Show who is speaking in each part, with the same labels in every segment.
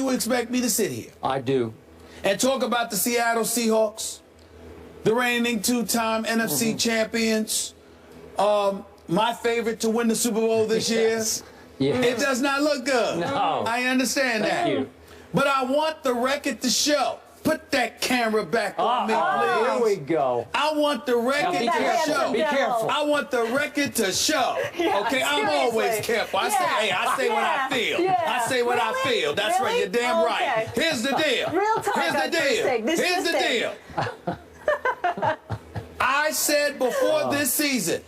Speaker 1: you expect me to sit here
Speaker 2: I do.
Speaker 1: and talk about the Seattle Seahawks, the reigning two-time NFC champions, my favorite to win the Super Bowl this year?
Speaker 2: Yes.
Speaker 1: It does not look good.
Speaker 2: No.
Speaker 1: I understand that.
Speaker 2: Thank you.
Speaker 1: But I want the record to show. Put that camera back on me, please.
Speaker 2: Here we go.
Speaker 1: I want the record
Speaker 2: Be
Speaker 1: to
Speaker 2: careful.
Speaker 1: show.
Speaker 2: Be careful.
Speaker 1: I want the record to show.
Speaker 3: Yeah,
Speaker 1: okay, I'm
Speaker 3: seriously.
Speaker 1: always careful. I say what I feel.
Speaker 3: Yeah.
Speaker 1: I say what I
Speaker 3: Really?
Speaker 1: feel. That's right. You're damn
Speaker 3: Okay.
Speaker 1: right. Here's the deal.
Speaker 3: Real talk
Speaker 1: Here's the
Speaker 3: on first
Speaker 1: deal.
Speaker 3: take. This
Speaker 1: Here's the
Speaker 3: thing.
Speaker 1: deal. I said before this season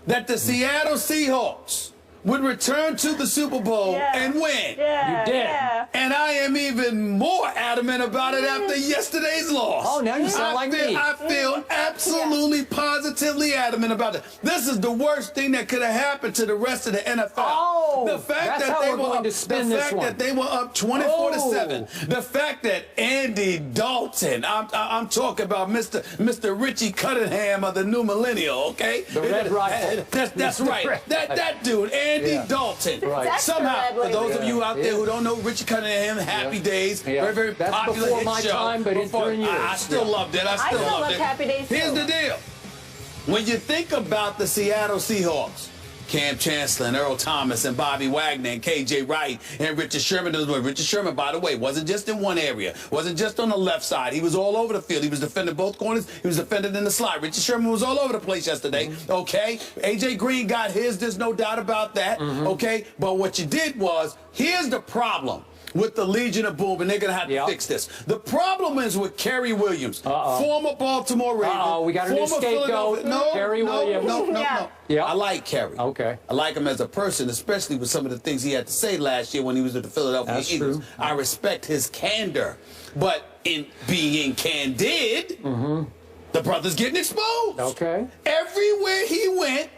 Speaker 1: that the Seattle Seahawks would return to the Super Bowl and win.
Speaker 3: Yeah,
Speaker 2: You did.
Speaker 3: Yeah.
Speaker 1: And I am even more adamant about it after yesterday's loss.
Speaker 2: Oh, now you sound like me.
Speaker 1: I feel absolutely, positively adamant about it. This is the worst thing that could have happened to the rest of the NFL.
Speaker 2: Oh,
Speaker 1: the fact
Speaker 2: that's
Speaker 1: that
Speaker 2: how
Speaker 1: they
Speaker 2: we're
Speaker 1: were
Speaker 2: going
Speaker 1: up,
Speaker 2: to spin
Speaker 1: the
Speaker 2: this
Speaker 1: fact
Speaker 2: one.
Speaker 1: that they were up 24-7. The fact that Andy Dalton, I'm talking about Mr. Richie Cunningham of the new millennial, okay?
Speaker 2: The Red Rifle.
Speaker 1: That's right. That dude, Andy Dalton.
Speaker 2: Right.
Speaker 3: That's
Speaker 1: Somehow,
Speaker 3: the red
Speaker 1: for those
Speaker 3: wave.
Speaker 1: of you out there who don't know Richie Cunningham, Happy Days, very, very
Speaker 2: That's
Speaker 1: popular
Speaker 2: before
Speaker 1: hit
Speaker 2: my
Speaker 1: show.
Speaker 2: time, but it's during yours.
Speaker 1: I still loved it. I still
Speaker 3: still
Speaker 1: loved
Speaker 3: love
Speaker 1: it.
Speaker 3: Happy Days,
Speaker 1: Here's
Speaker 3: too.
Speaker 1: the deal. When you think about the Seattle Seahawks, Cam Chancellor and Earl Thomas and Bobby Wagner and KJ Wright and Richard Sherman. Richard Sherman, by the way, wasn't just in one area. Wasn't just on the left side. He was all over the field. He was defending both corners. He was defending in the slot. Richard Sherman was all over the place yesterday. Okay? A.J. Green got his. There's no doubt about that. Okay? But what you did was, here's the problem with the Legion of Boom, and they're going to have to fix this. The problem is with Kerry Williams, former Baltimore Raven.
Speaker 2: We got a new
Speaker 1: former
Speaker 2: scapegoat.
Speaker 1: Philadelphia-
Speaker 2: Kerry Williams.
Speaker 1: No.
Speaker 2: Yeah.
Speaker 1: I like Kerry.
Speaker 2: Okay.
Speaker 1: I like him as a person, especially with some of the things he had to say last year when he was with the Philadelphia
Speaker 2: That's
Speaker 1: Eagles.
Speaker 2: true.
Speaker 1: I respect his candor. But in being candid, the brother's getting exposed.
Speaker 2: Okay.
Speaker 1: Everywhere he went,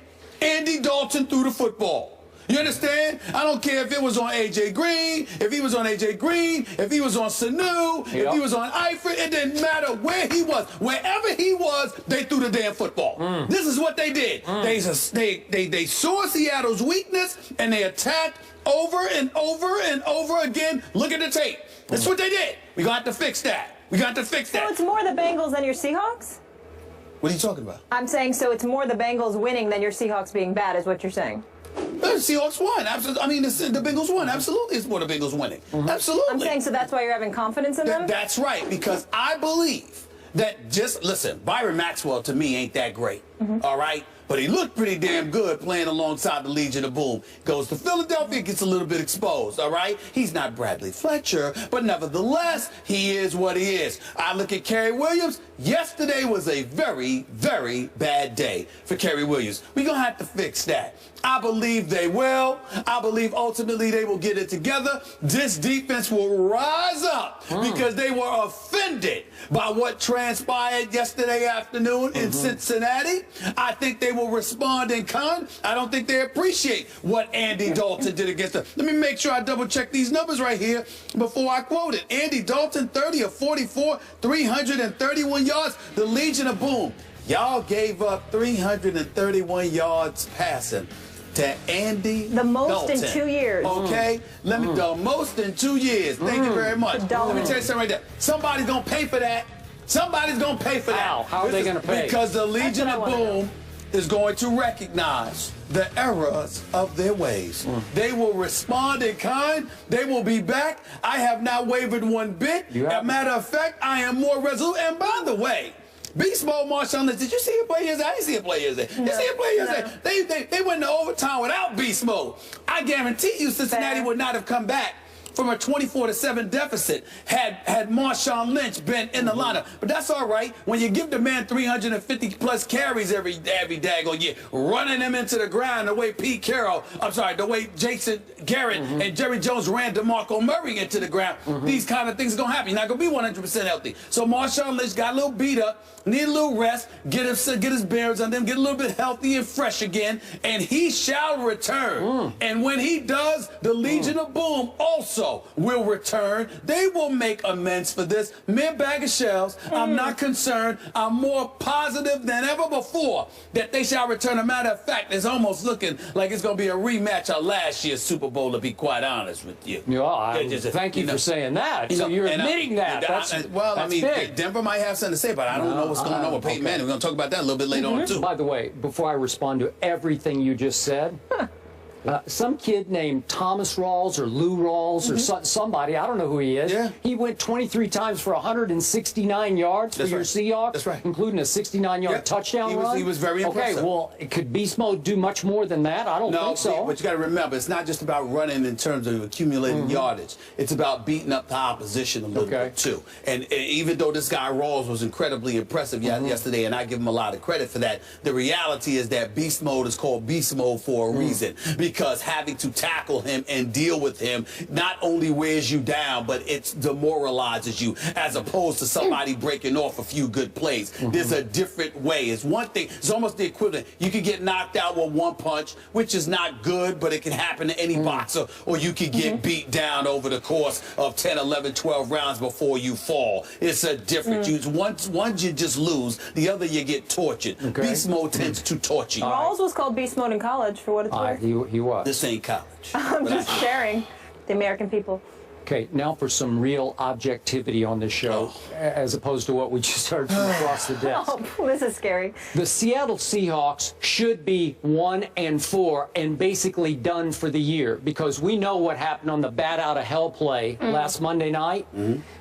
Speaker 1: Andy Dalton threw the football. You understand? I don't care if it was on A.J. Green, if he was on A.J. Green, if he was on Sanu, if he was on Eifert. It didn't matter where he was. Wherever he was, they threw the damn football. This is what they did. They saw Seattle's weakness, and they attacked over and over and over again. Look at the tape. That's what they did. We got to fix that. We got to fix that.
Speaker 3: So it's more the Bengals than your Seahawks?
Speaker 1: What are you talking about?
Speaker 3: I'm saying so it's more the Bengals winning than your Seahawks being bad is what you're saying.
Speaker 1: The Seahawks won. Absolutely. I mean, the Bengals won. Absolutely, it's more the Bengals winning. Absolutely.
Speaker 3: I'm saying so that's why you're having confidence in them?
Speaker 1: That's right, because I believe that listen, Byron Maxwell to me ain't that great, all right? But he looked pretty damn good playing alongside the Legion of Boom. Goes to Philadelphia, gets a little bit exposed, all right? He's not Bradley Fletcher, but nevertheless, he is what he is. I look at Kerry Williams. Yesterday was a very, very bad day for Kerry Williams. We're going to have to fix that. I believe they will. I believe ultimately they will get it together. This defense will rise up because they were offended by what transpired yesterday afternoon in Cincinnati. I think they will respond in kind. I don't think they appreciate what Andy Dalton did against them. Let me make sure I double check these numbers right here before I quote it. Andy Dalton, 30 of 44, 331 yards. The Legion of Boom. Y'all gave up 331 yards passing to Andy
Speaker 3: The most
Speaker 1: Dalton.
Speaker 3: in 2 years.
Speaker 1: Okay? Let me the most in 2 years. Thank you very much. Let me tell you something right there. Somebody's gonna pay for that. Somebody's gonna pay for that.
Speaker 2: How are they gonna pay?
Speaker 1: Because the Legion of Boom is going to recognize the errors of their ways. They will respond in kind. They will be back. I have not wavered one bit. As a matter of fact, I am more resolute. And by the way, Beast Mode Marshawn Lynch, did you see him play yesterday? I didn't see him play yesterday. You see him play yesterday? They went into overtime without Beast Mode. I guarantee you Cincinnati would not have come back from a 24-7 deficit had Marshawn Lynch been in the lineup. But that's all right. When you give the man 350-plus carries every daggone year, running them into the ground the way the way Jason Garrett and Jerry Jones ran DeMarco Murray into the ground, these kind of things are going to happen. You're not going to be 100% healthy. So Marshawn Lynch got a little beat up, need a little rest, get his bearings on them, get a little bit healthy and fresh again, and he shall return. And when he does, the Legion of Boom also also will return. They will make amends for this. Mere bag of shells. I'm not concerned. I'm more positive than ever before that they shall return. A matter of fact, it's almost looking like it's going to be a rematch of last year's Super Bowl, to be quite honest with you.
Speaker 2: Thank you for saying that. So you're admitting that. That's big.
Speaker 1: Denver might have something to say, but I don't know what's going on with Peyton Manning. We're going to talk about that a little bit later on, too.
Speaker 2: By the way, before I respond to everything you just said, some kid named Thomas Rawls or Lou Rawls or somebody, I don't know who he is.
Speaker 1: Yeah.
Speaker 2: He went 23 times for 169 yards for your Seahawks,
Speaker 1: That's right.
Speaker 2: including a 69-yard touchdown run.
Speaker 1: He was very impressive.
Speaker 2: Okay, well, could Beast Mode do much more than that? I don't think so.
Speaker 1: But you got to remember, it's not just about running in terms of accumulating yardage. It's about beating up the opposition a little bit, too. And even though this guy Rawls was incredibly impressive yesterday, and I give him a lot of credit for that, the reality is that Beast Mode is called Beast Mode for a reason. Because having to tackle him and deal with him not only wears you down, but it demoralizes you, as opposed to somebody breaking off a few good plays. There's a different way. It's one thing. It's almost the equivalent. You can get knocked out with one punch, which is not good, but it can happen to any boxer, or you can get beat down over the course of 10, 11, 12 rounds before you fall. It's a difference. One you just lose, the other you get tortured. Beast Mode tends to torture you.
Speaker 3: Rawls was called Beast Mode in college, for what it's worth.
Speaker 2: He was.
Speaker 1: This ain't college.
Speaker 3: I'm just sharing the American people.
Speaker 2: Okay, now for some real objectivity on this show, as opposed to what we just heard from across the desk.
Speaker 3: Oh, this is scary.
Speaker 2: The Seattle Seahawks should be 1-4 and basically done for the year, because we know what happened on the bat out of hell play last Monday night,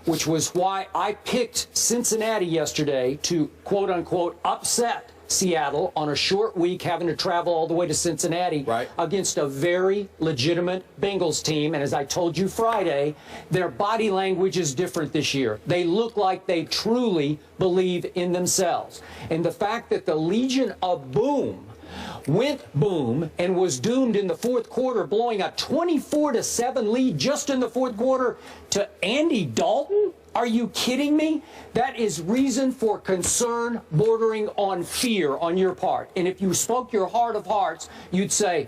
Speaker 2: which was why I picked Cincinnati yesterday to quote-unquote upset Seattle on a short week, having to travel all the way to Cincinnati against a very legitimate Bengals team. And as I told you Friday, their body language is different this year. They look like they truly believe in themselves. And the fact that the Legion of Boom went boom and was doomed in the fourth quarter, blowing a 24-7 lead just in the fourth quarter to Andy Dalton? Are you kidding me? That is reason for concern bordering on fear on your part. And if you spoke your heart of hearts, you'd say,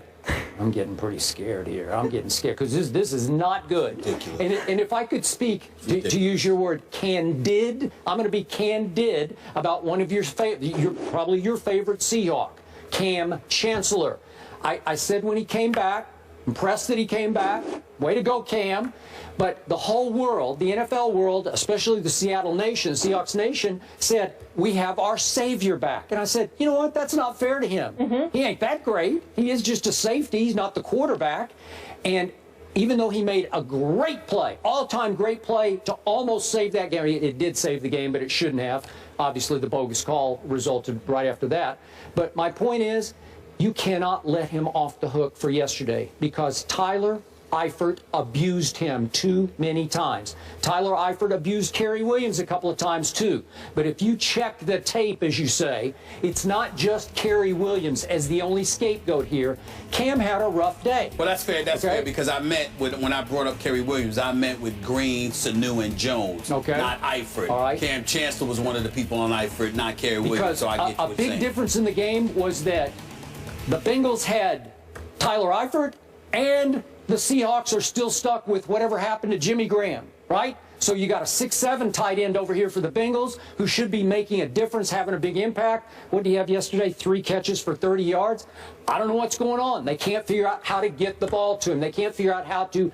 Speaker 2: I'm getting pretty scared here. I'm getting scared because this is not good. And if I could speak, to use your word, candid, I'm going to be candid about one of your probably your favorite Seahawk, Cam Chancellor. I said when he came back, impressed that he came back. Way to go, Cam. But the whole world, the NFL world, especially the Seattle Nation, Seahawks Nation, said, we have our savior back. And I said, you know what? That's not fair to him. He ain't that great. He is just a safety. He's not the quarterback. And even though he made a great play, all-time great play to almost save that game, it did save the game, but it shouldn't have. Obviously, the bogus call resulted right after that. But my point is, you cannot let him off the hook for yesterday, because Tyler Eifert abused him too many times. Tyler Eifert abused Kerry Williams a couple of times too. But if you check the tape, as you say, it's not just Kerry Williams as the only scapegoat here. Cam had a rough day.
Speaker 1: Well, that's fair. That's fair, because I meant when I brought up Kerry Williams, I meant with Green, Sanu, and Jones, not Eifert.
Speaker 2: All right.
Speaker 1: Cam Chancellor was one of the people on Eifert, not Kerry Williams. So I get
Speaker 2: a big difference in the game was that the Bengals had Tyler Eifert, and the Seahawks are still stuck with whatever happened to Jimmy Graham, right? So you got a 6'7" tight end over here for the Bengals, who should be making a difference, having a big impact. What did he have yesterday? 3 catches for 30 yards. I don't know what's going on. They can't figure out how to get the ball to him. They can't figure out how to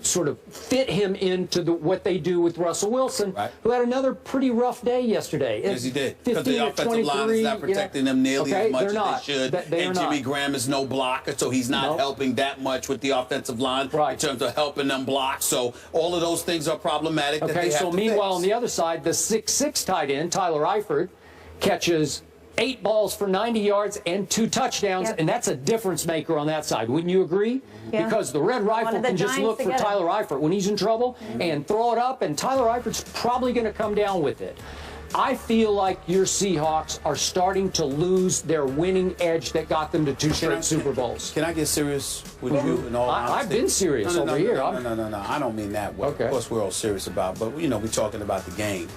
Speaker 2: sort of fit him into what they do with Russell Wilson, who had another pretty rough day yesterday.
Speaker 1: Yes, he did. Because the offensive line is not protecting them nearly as much as they should. And Jimmy Graham is no blocker, so he's not helping that much with the offensive line in terms of helping them block. So all of those things are problematic that they have to
Speaker 2: meanwhile,
Speaker 1: fix.
Speaker 2: on the other side, the 6'6" tight end, Tyler Eifert, catches 8 balls for 90 yards and 2 touchdowns, and that's a difference maker on that side. Wouldn't you agree? Because the Red Rifle can just look for Tyler Eifert when he's in trouble and throw it up, and Tyler Eifert's probably going to come down with it. I feel like your Seahawks are starting to lose their winning edge that got them to 2 straight Super Bowls.
Speaker 1: Can I get serious with you in all honesty?
Speaker 2: I've been serious over here.
Speaker 1: No. I don't mean that way. Of course, we're all serious about, but we're talking about the game.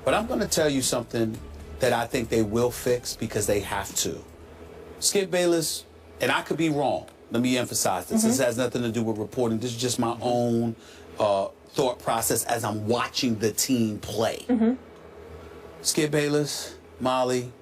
Speaker 1: But I'm going to tell you something that I think they will fix, because they have to. Skip Bayless, and I could be wrong, let me emphasize this. This has nothing to do with reporting. This is just my own thought process as I'm watching the team play. Skip Bayless, Molly,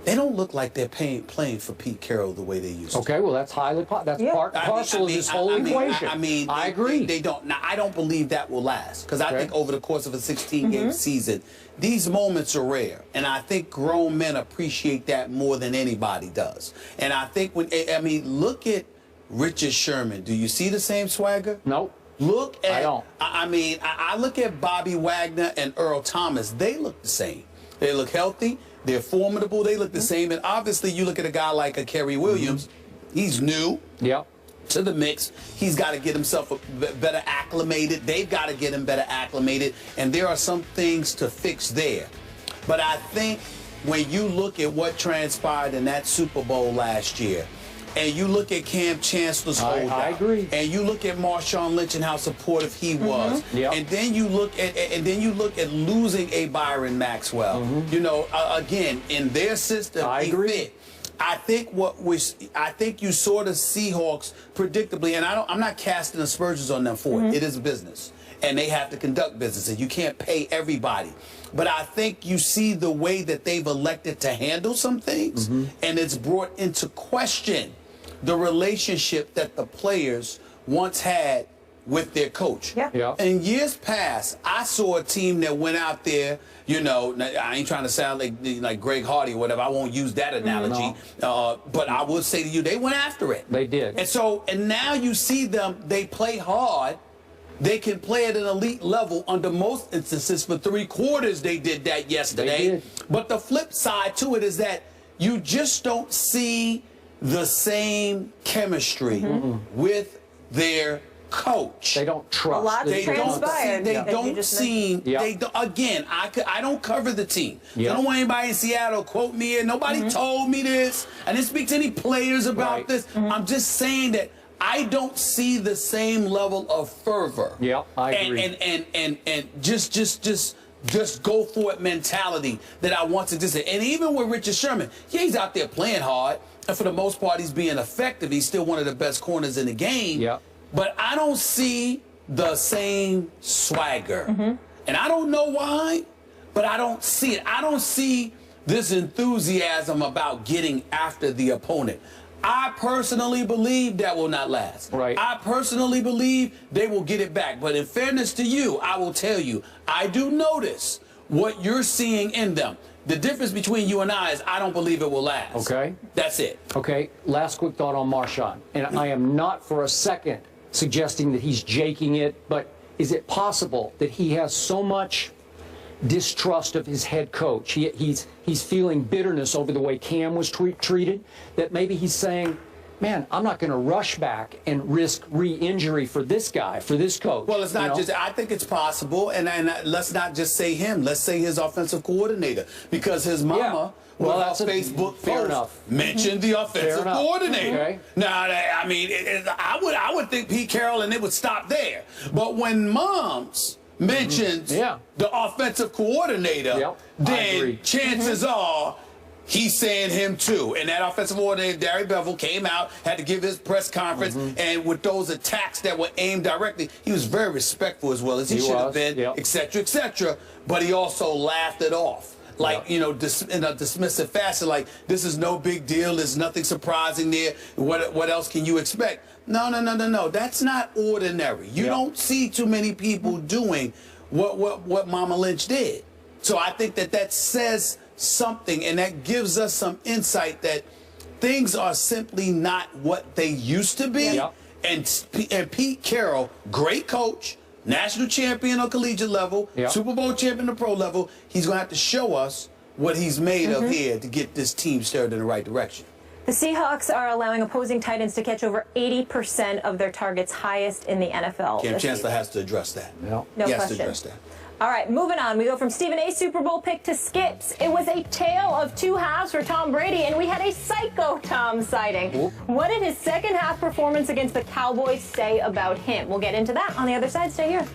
Speaker 1: they don't look like they're playing for Pete Carroll the way they used to.
Speaker 2: Okay, well, that's highly that's part parcel of this whole equation. I agree.
Speaker 1: They don't. Now, I don't believe that will last because I think over the course of a 16-game season, these moments are rare, and I think grown men appreciate that more than anybody does. And I think look at Richard Sherman. Do you see the same swagger?
Speaker 2: No.
Speaker 1: Look at.
Speaker 2: I don't.
Speaker 1: I look at Bobby Wagner and Earl Thomas. They look the same. They look healthy. They're formidable. They look the same. And obviously, you look at a guy like a Kerry Williams. He's new to the mix. He's got to get himself better acclimated. They've got to get him better acclimated. And there are some things to fix there. But I think when you look at what transpired in that Super Bowl last year, and you look at Cam Chancellor's holdout,
Speaker 2: I agree.
Speaker 1: and you look at Marshawn Lynch and how supportive he was, and then you look at losing a Byron Maxwell. You know, again, in their system, he fit. I think you sort of Seahawks predictably, and I'm not casting aspersions on them for it. It is a business, and they have to conduct business, and you can't pay everybody. But I think you see the way that they've elected to handle some things, and it's brought into question the relationship that the players once had with their coach. In years past, I saw a team that went out there, you know, I ain't trying to sound like Greg Hardy or whatever. I won't use that analogy. But I would say to you, they went after it.
Speaker 2: They did.
Speaker 1: And now you see them, they play hard. They can play at an elite level under most instances. For 3 quarters, they did that yesterday.
Speaker 2: They did.
Speaker 1: But the flip side to it is that you just don't see the same chemistry with their coach.
Speaker 2: They don't trust.
Speaker 3: A lot transpired.
Speaker 1: They don't seem. Again, I don't cover the team. I don't want anybody in Seattle quote me. And nobody told me this. I didn't speak to any players about this. I'm just saying that I don't see the same level of fervor.
Speaker 2: I agree.
Speaker 1: And just go for it mentality that I want to just. And even with Richard Sherman, he's out there playing hard, and for the most part, he's being effective. He's still one of the best corners in the game. But I don't see the same swagger, and I don't know why, but I don't see it. I don't see this enthusiasm about getting after the opponent. I personally believe that will not last. I personally believe they will get it back. But in fairness to you, I will tell you, I do notice what you're seeing in them. The difference between you and I is I don't believe it will last. That's it.
Speaker 2: Last quick thought on Marshawn. And I am not for a second suggesting that he's jaking it, but is it possible that he has so much distrust of his head coach, he's feeling bitterness over the way Cam was treated, that maybe he's saying, man, I'm not going to rush back and risk re-injury for this guy, for this coach.
Speaker 1: Well, it's not just, I think it's possible, and let's not just say him, let's say his offensive coordinator, because his mama
Speaker 2: that's
Speaker 1: on Facebook post mentioned the offensive coordinator. Now, I mean, I would think Pete Carroll and it would stop there. But when moms mentions the offensive coordinator, then chances are he's saying him too. And that offensive coordinator, Darry Bevel, came out, had to give his press conference, and with those attacks that were aimed directly, he was very respectful as well as he should have been, et cetera, et cetera. But he also laughed it off. Like, you know, in a dismissive fashion, like, this is no big deal, there's nothing surprising there, what else can you expect? No, that's not ordinary. You don't see too many people doing what Mama Lynch did. So I think that says something, and that gives us some insight that things are simply not what they used to be. And Pete Carroll, great coach, national champion on collegiate level, Super Bowl champion on pro level, he's going to have to show us what he's made of here to get this team steered in the right direction.
Speaker 3: The Seahawks are allowing opposing tight ends to catch over 80% of their targets, highest in the NFL.
Speaker 1: Cam Chancellor has to address that.
Speaker 3: No
Speaker 1: he has
Speaker 3: question.
Speaker 1: to address that.
Speaker 3: All right, moving on. We go from Stephen A. Super Bowl pick to Skips. It was a tale of 2 halves for Tom Brady, and we had a psycho Tom sighting. What did his second half performance against the Cowboys say about him? We'll get into that on the other side. Stay here.